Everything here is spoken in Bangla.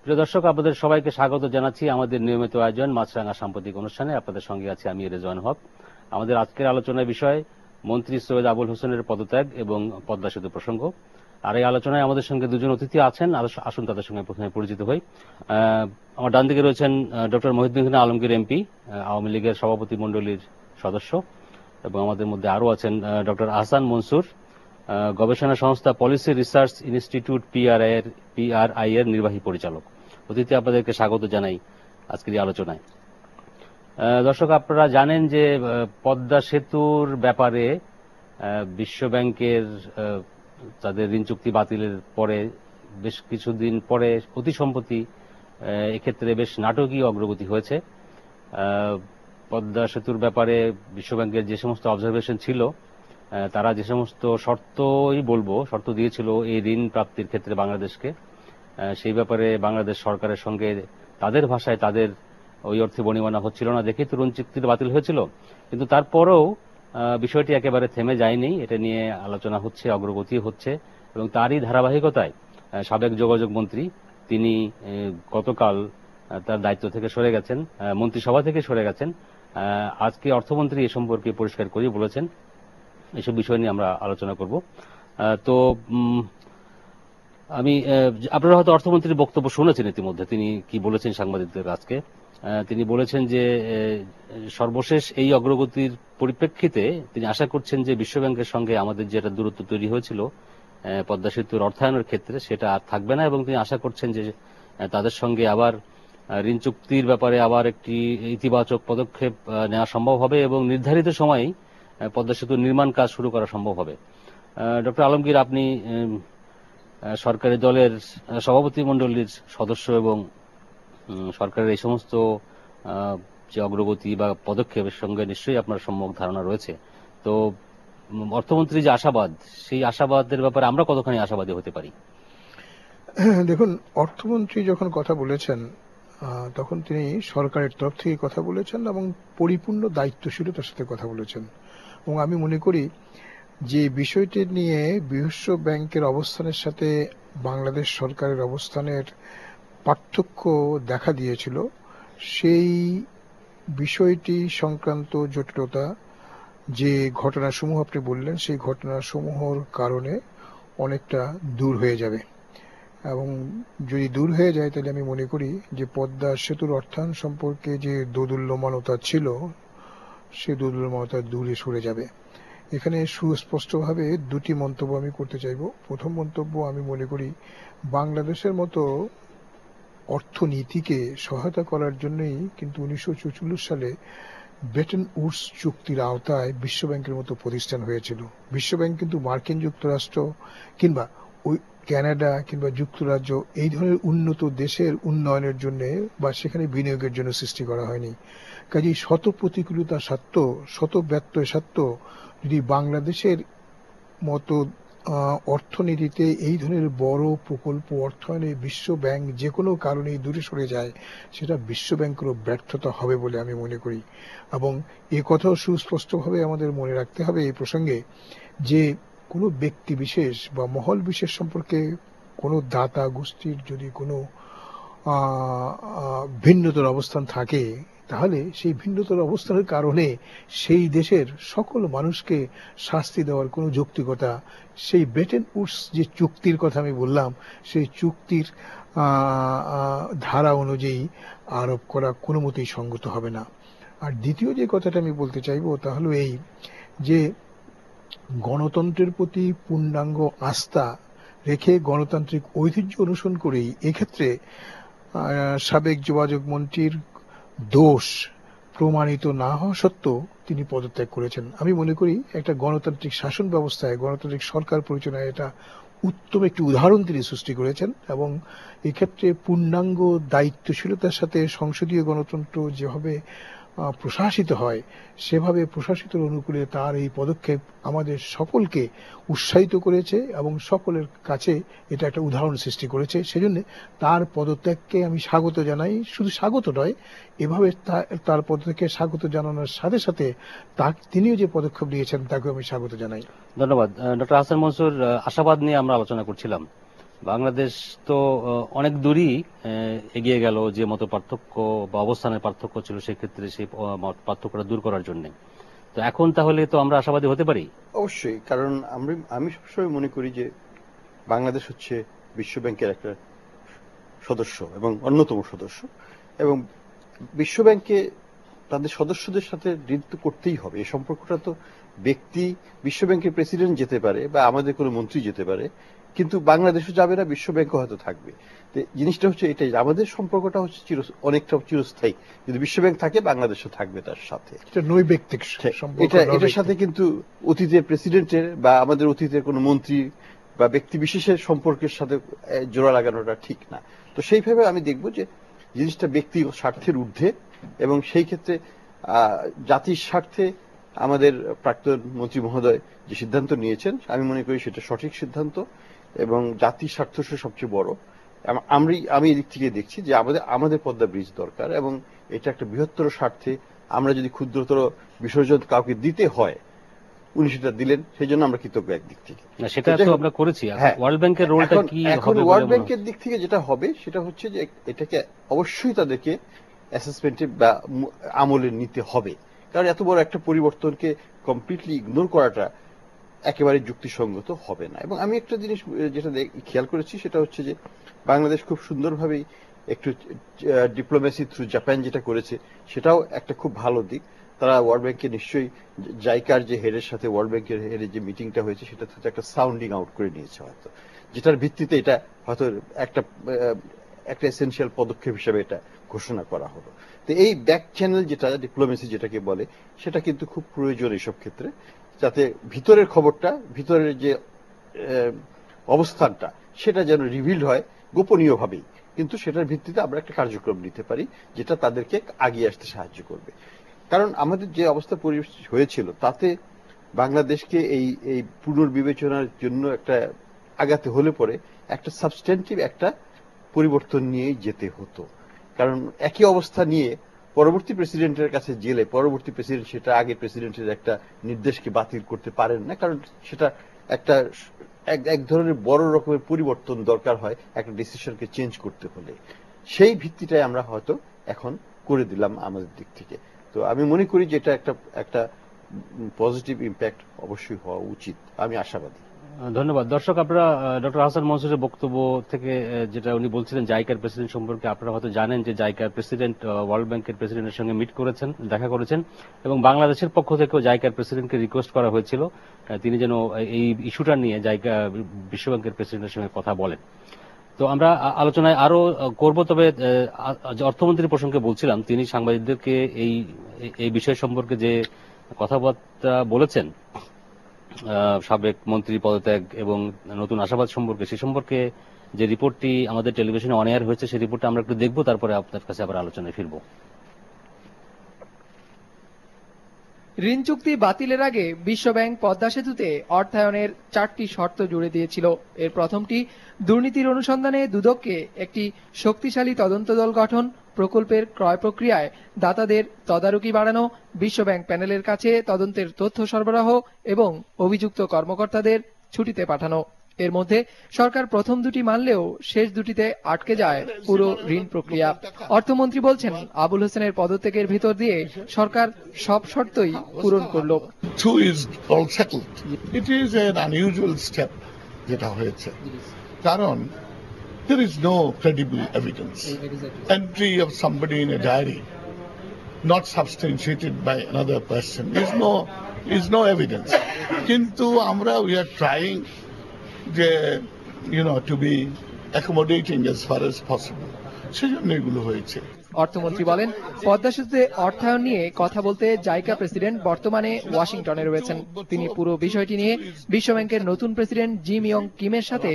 প্রিয় দর্শক, আপনাদের সবাইকে স্বাগত জানাচ্ছি আমাদের নিয়মিত আয়োজন মাছরাঙা সাম্প্রতিক অনুষ্ঠানে। আপনাদের সঙ্গে আছি আমি রেজওয়ান হক। আমাদের আজকের আলোচনার বিষয় মন্ত্রী সৈয়দ আবুল হোসেনের পদত্যাগ এবং পদ্মা সেতু প্রসঙ্গ। আর এই আলোচনায় আমাদের সঙ্গে দুজন অতিথি আছেন। আসুন তাদের সঙ্গে প্রথমে পরিচিত হই। আমার ডান দিকে রয়েছেন ডক্টর মহিউদ্দিন আলমগীর এমপি, আওয়ামী লীগের সভাপতি মণ্ডলীর সদস্য, এবং আমাদের মধ্যে আরও আছেন ডক্টর আহসান মনসুর, গবেষণা সংস্থা পলিসি রিসার্চ ইনস্টিটিউট পিআরআই এর নির্বাহী পরিচালক। অতিথি আপনাদেরকে স্বাগত জানাই আজকের এই আলোচনায়। দর্শক, আপনারা জানেন যে পদ্মা সেতুর ব্যাপারে বিশ্বব্যাংকের তাদের ঋণ চুক্তি বাতিলের পরে বেশ কিছুদিন পরে অতি সম্প্রতি এক্ষেত্রে বেশ নাটকীয় অগ্রগতি হয়েছে। পদ্মা সেতুর ব্যাপারে বিশ্বব্যাংকের যে সমস্ত অবজারভেশন ছিল, তারা যে সমস্ত শর্ত দিয়েছিল এই ঋণ প্রাপ্তির ক্ষেত্রে বাংলাদেশকে, সেই ব্যাপারে বাংলাদেশ সরকারের সঙ্গে তাদের ভাষায় তাদের ওই অর্থে বনিবনা হচ্ছিল না দেখে তরুণ চুক্তি বাতিল হয়েছিল। কিন্তু তারপরেও বিষয়টি একেবারে থেমে যায়নি, এটা নিয়ে আলোচনা হচ্ছে, অগ্রগতি হচ্ছে, এবং তারই ধারাবাহিকতায় সাবেক যোগাযোগ মন্ত্রী তিনি গতকাল তার দায়িত্ব থেকে সরে গেছেন, মন্ত্রিসভা থেকে সরে গেছেন। আজকে অর্থমন্ত্রী এ সম্পর্কে পরিষ্কার করে বলেছেন। এসব বিষয় নিয়ে আমরা আলোচনা করব। তো আপনারা হয়তো অর্থমন্ত্রীর বক্তব্য শুনেছেন ইতিমধ্যে। তিনি কি বলেছেন সাংবাদিকদের আজকে? তিনি বলেছেন যে সর্বশেষ এই অগ্রগতির পরিপ্রেক্ষিতে তিনি আশা করছেন যে বিশ্বব্যাংকের সঙ্গে আমাদের যেটা দূরত্ব তৈরি হয়েছিল পদ্মা সেতুর অর্থায়নের ক্ষেত্রে, সেটা আর থাকবে না, এবং তিনি আশা করছেন যে তাদের সঙ্গে আবার ঋণ চুক্তির ব্যাপারে আবার একটি ইতিবাচক পদক্ষেপ নেওয়া সম্ভব হবে এবং নির্ধারিত সময়েই পদ্মা সেতুর নির্মাণ কাজ শুরু করা সম্ভব হবে। ডক্টর আলমগীর, আপনি সরকারি দলের সভাপতি মণ্ডলীর সদস্য এবং সরকারের এই সমস্ত যে অগ্রগতি বা পদক্ষেপের সঙ্গে নিশ্চয়ই আপনার সম্যক ধারণা রয়েছে। তো অর্থমন্ত্রী যে আশাবাদ, সেই আশাবাদের ব্যাপারে আমরা কতখানি আশাবাদী হতে পারি? দেখুন, অর্থমন্ত্রী যখন কথা বলেছেন তখন তিনি সরকারের তরফ থেকে কথা বলেছেন এবং পরিপূর্ণ দায়িত্বশীলতার সাথে কথা বলেছেন। এবং আমি মনে করি যে বিষয়টি নিয়ে বিশ্ব ব্যাংকের অবস্থানের সাথে বাংলাদেশ সরকারের অবস্থানের পার্থক্য দেখা দিয়েছিল, সেই বিষয়টি সংক্রান্ত জটিলতা, যে ঘটনাসমূহ আপনি বললেন, সেই ঘটনাসমূহর কারণে অনেকটা দূর হয়ে যাবে। এবং যদি দূর হয়ে যায় তাহলে আমি মনে করি যে পদ্মা সেতুর অর্থায়ন সম্পর্কে যে দোদুল্যমানতা ছিল, সে দোদুল্যমানতা দূরে সরে যাবে। এখানে সুস্পষ্টভাবে দুটি মন্তব্য আমি করতে চাইব। প্রথম মন্তব্য, আমি মনে করি বাংলাদেশের মতো অর্থনীতিকে সহায়তা করার জন্যই কিন্তু 1944 সালে ব্রেটন উডস চুক্তির আওতায় বিশ্বব্যাংকের মতো প্রতিষ্ঠান হয়েছিল। বিশ্বব্যাংক কিন্তু মার্কিন যুক্তরাষ্ট্র কিংবা ওই কানাডা কিংবা যুক্তরাজ্য এই ধরনের উন্নত দেশের উন্নয়নের জন্য বা সেখানে বিনিয়োগের জন্য সৃষ্টি করা হয়নি। কাজেই শত প্রতিকূলতা সত্ত্বেও, শত ব্যত্যয় সত্ত্বেও যদি বাংলাদেশের মতো অর্থনীতিতে এই ধরনের বড় প্রকল্প অর্থায়নে বিশ্ব ব্যাংক যে কোনো কারণেই দূরে সরে যায়, সেটা বিশ্ব ব্যাংকেরও ব্যর্থতা হবে বলে আমি মনে করি। এবং এ কথাও সুস্পষ্টভাবে আমাদের মনে রাখতে হবে এই প্রসঙ্গে যে কোনো ব্যক্তি বিশেষ বা মহল বিশেষ সম্পর্কে কোনো দাতা গোষ্ঠীর যদি কোনো ভিন্নতর অবস্থান থাকে, তাহলে সেই ভিন্নতর অবস্থানের কারণে সেই দেশের সকল মানুষকে শাস্তি দেওয়ার কোনো যৌক্তিকতা সেই ব্রেটন উডস যে চুক্তির কথা আমি বললাম, সেই চুক্তির ধারা অনুযায়ী আরোপ করা কোনো মতেই সঙ্গত হবে না। আর দ্বিতীয় যে কথাটা আমি বলতে চাইব তা হলো এই যে গণতন্ত্রের প্রতি পূর্ণাঙ্গ আস্থা রেখে গণতান্ত্রিক ঐতিহ্য অনুসরণ করেই এক্ষেত্রে সাবেক যোগাযোগ মন্ত্রীর দোষ প্রমাণিত না হওয়া সত্ত্বেও তিনি পদত্যাগ করেছেন। আমি মনে করি একটা গণতান্ত্রিক শাসন ব্যবস্থায়, গণতান্ত্রিক সরকার পরিচালনায় এটা উত্তম একটি উদাহরণ তিনি সৃষ্টি করেছেন। এবং এক্ষেত্রে পূর্ণাঙ্গ দায়িত্বশীলতার সাথে সংসদীয় গণতন্ত্র যেভাবে প্রশাসিত হয়, সেভাবে প্রশাসিতের অনুকূলে তার এই পদক্ষেপ আমাদের সকলকে উৎসাহিত করেছে এবং সকলের কাছে এটা একটা উদাহরণ সৃষ্টি করেছে। সেজন্য তার পদত্যাগকে আমি স্বাগত জানাই। শুধু স্বাগত নয়, এভাবে তার পদত্যাগকে স্বাগত জানানোর সাথে সাথে তিনিও যে পদক্ষেপ নিয়েছেন তাকেও আমি স্বাগত জানাই। ধন্যবাদ। ডক্টর আহসান মনসুর, আশাবাদ নিয়ে আমরা আলোচনা করছিলাম। বাংলাদেশ তো অনেক দূরই এগিয়ে গেল যে মতো পার্থক্য বা অবস্থানের পার্থক্য ছিল সেক্ষেত্রে সেই পার্থক্যটা দূর করার জন্য। তো এখন তাহলে তো আমরা আশাবাদী হতে পারি। অবশ্যই, কারণ আমি সবসময় মনে করি যে বাংলাদেশ হচ্ছে বিশ্ব ব্যাংকের একটা সদস্য এবং অন্যতম সদস্য, এবং বিশ্ব ব্যাংকে তাদের সদস্যদের সাথে ডিল তো করতেই হবে। এই সম্পর্কটা তো ব্যক্তি, বিশ্ব ব্যাংকের প্রেসিডেন্ট যেতে পারে বা আমাদের কোনো মন্ত্রী যেতে পারে, কিন্তু বাংলাদেশও যাবে না, বিশ্ব ব্যাংকও হয়তো থাকবে। তো জিনিসটা হচ্ছে এটাই, আমাদের সম্পর্কটা হচ্ছে অনেকটা চিরস্থায়ী। যদি বিশ্ব ব্যাংক থাকে, বাংলাদেশও থাকবে তার সাথে। এটা নৈবেক্তিক সম্পর্ক, এটার সাথে কিন্তু অতীতের প্রেসিডেন্টের বা আমাদের অতীতের কোনো মন্ত্রী বা ব্যক্তি বিশেষের সম্পর্কের সাথে জোড়া লাগানোটা ঠিক না। তো সেইভাবে আমি দেখব যে জিনিসটা ব্যক্তি স্বার্থের ঊর্ধ্বে, এবং সেই ক্ষেত্রে জাতির স্বার্থে আমাদের প্রাক্তন মন্ত্রী মহোদয় যে সিদ্ধান্ত নিয়েছেন, আমি মনে করি সেটা সঠিক সিদ্ধান্ত, এবং জাতির স্বার্থ সবচেয়ে বড়। আমি এদিক থেকে দেখছি যে আমাদের পদ্মা ব্রিজ দরকার, এবং এটা একটা বৃহত্তর স্বার্থে। আমরা যদি ক্ষুদ্রতর বিসর্জন কাউকে দিতে হয়, উনি সেটা দিলেন, সেই জন্য আমরা কৃতজ্ঞ একদিক থেকে। সেটা তো আমরা করেছি। হ্যাঁ, ওয়ার্ল্ড ব্যাংকের রোলটা কি এখন হবে? ওয়ার্ল্ড ব্যাংকের দিক থেকে যেটা হবে সেটা হচ্ছে যে এটাকে অবশ্যই তাদেরকে অ্যাসেসমেন্টে বা আমলে নিতে হবে, কারণ এত বড় একটা পরিবর্তনকে কমপ্লিটলি ইগনোর করাটা একেবারে যুক্তিসঙ্গত হবে না। এবং আমি একটা জিনিস যেটা খেয়াল করেছি সেটা হচ্ছে যে বাংলাদেশ খুব সুন্দরভাবেই একটু ডিপ্লোমেসি থ্রু জাপান যেটা করেছে, সেটাও একটা খুব ভালো দিক। তারা ওয়ার্ল্ড ব্যাংকে নিশ্চয়ই জাইকার যে হেডের সাথে ওয়ার্ল্ড ব্যাংকের হেডের যে মিটিংটা হয়েছে সেটা হচ্ছে একটা সাউন্ডিং আউট করে নিয়েছে হয়তো, যেটার ভিত্তিতে এটা হয়তো একটা এসেনশিয়াল পদক্ষেপ হিসেবে এটা ঘোষণা করা হলো। তো এই ব্যাক চ্যানেল যেটা ডিপ্লোমেসি যেটাকে বলে, সেটা কিন্তু খুব প্রয়োজন এইসব ক্ষেত্রে, যাতে ভিতরের খবরটা, ভিতরের যে অবস্থানটা, সেটা যেন রিভিল হয় গোপনীয়ভাবেই, কিন্তু সেটার ভিত্তিতে আমরা একটা কার্যক্রম নিতে পারি যেটা তাদেরকে আগিয়ে আসতে সাহায্য করবে। কারণ আমাদের যে অবস্থা পরিবেশ হয়েছিল তাতে বাংলাদেশকে এই পুনর্বিবেচনার জন্য একটা আগাতে হলে পরে একটা সাবস্ট্যান্টিভ একটা পরিবর্তন নিয়েই যেতে হতো। কারণ একই অবস্থা নিয়ে পরবর্তী প্রেসিডেন্টের কাছে গেলে পরবর্তী প্রেসিডেন্ট সেটা আগে প্রেসিডেন্টের একটা নির্দেশকে বাতিল করতে পারেন না, কারণ সেটা একটা এক ধরনের বড় রকমের পরিবর্তন দরকার হয় একটা ডিসিশনকে চেঞ্জ করতে হলে। সেই ভিত্তিটাই আমরা হয়তো এখন করে দিলাম আমাদের দিক থেকে। তো আমি মনে করি যে এটা একটা পজিটিভ ইম্প্যাক্ট অবশ্যই হওয়া উচিত, আমি আশাবাদী। ধন্যবাদ। দর্শক, আপনারা ডক্টর হাসান মনসুরের বক্তব্য থেকে যেটা উনি বলছিলেন জাইকার প্রেসিডেন্ট সম্পর্কে, আপনারা হয়তো জানেন যে জাইকার প্রেসিডেন্ট ওয়ার্ল্ড ব্যাংকের প্রেসিডেন্টের সঙ্গে মিট করেছেন, দেখা করেছেন, এবং বাংলাদেশের পক্ষ থেকেও জাইকার প্রেসিডেন্টকে রিকোয়েস্ট করা হয়েছিল তিনি যেন এই ইস্যুটা নিয়ে জাইকা বিশ্ব ব্যাংকের প্রেসিডেন্টের সঙ্গে কথা বলেন। তো আমরা আলোচনায় আরো করব, তবে অর্থমন্ত্রীর প্রসঙ্গে বলছিলাম, তিনি সাংবাদিকদেরকে এই বিষয় সম্পর্কে যে কথাবার্তা বলেছেন, সাবেক মন্ত্রী পদত্যাগ এবং নতুন আশাবাদ সম্পর্কে, সে সম্পর্কে যে রিপোর্টটি আমাদের টেলিভিশনে অন এয়ার হয়েছে, সেই রিপোর্টটা আমরা একটু দেখবো, তারপরে আপনার কাছে আবার আলোচনায় ফিরবো। ঋণ চুক্তি বাতিলের আগে বিশ্বব্যাংক পদ্মা সেতুতে অর্থায়নের 4টি শর্ত জুড়ে দিয়েছিল। এর প্রথমটি, দুর্নীতির অনুসন্ধানে দুদককে একটি শক্তিশালী তদন্ত দল গঠন, প্রকল্পের ক্রয় প্রক্রিয়ায় দাতাদের তদারকি বাড়ানো, বিশ্বব্যাংক প্যানেলের কাছে তদন্তের তথ্য সরবরাহ এবং অভিযুক্ত কর্মকর্তাদের ছুটিতে পাঠানো। এর মধ্যে সরকার প্রথম দুটি মানলেও শেষ দুটিতে আটকে যায় পুরো ঋণ প্রক্রিয়া। অর্থমন্ত্রী বলছেন, আবুল হোসেনের পদত্যাগের ভিতর দিয়ে সরকার সব শর্তই পূরণ করল। যেটা হয়েছে, কারণ there is no credible evidence. Entry of somebody in a diary not substantiated by another person is no evidence. Kintu amra we are trying to be accommodating as far as possible. সেজন্য এগুলো হয়েছে। অর্থমন্ত্রী বলেন, পদ্মা সেতুতে অর্থায়ন নিয়ে কথা বলতে জাইকা প্রেসিডেন্ট বর্তমানে ওয়াশিংটনে রয়েছেন। তিনি পুরো বিষয়টি নিয়ে বিশ্বব্যাংকের নতুন প্রেসিডেন্ট জিম ইয়ং কিমের সাথে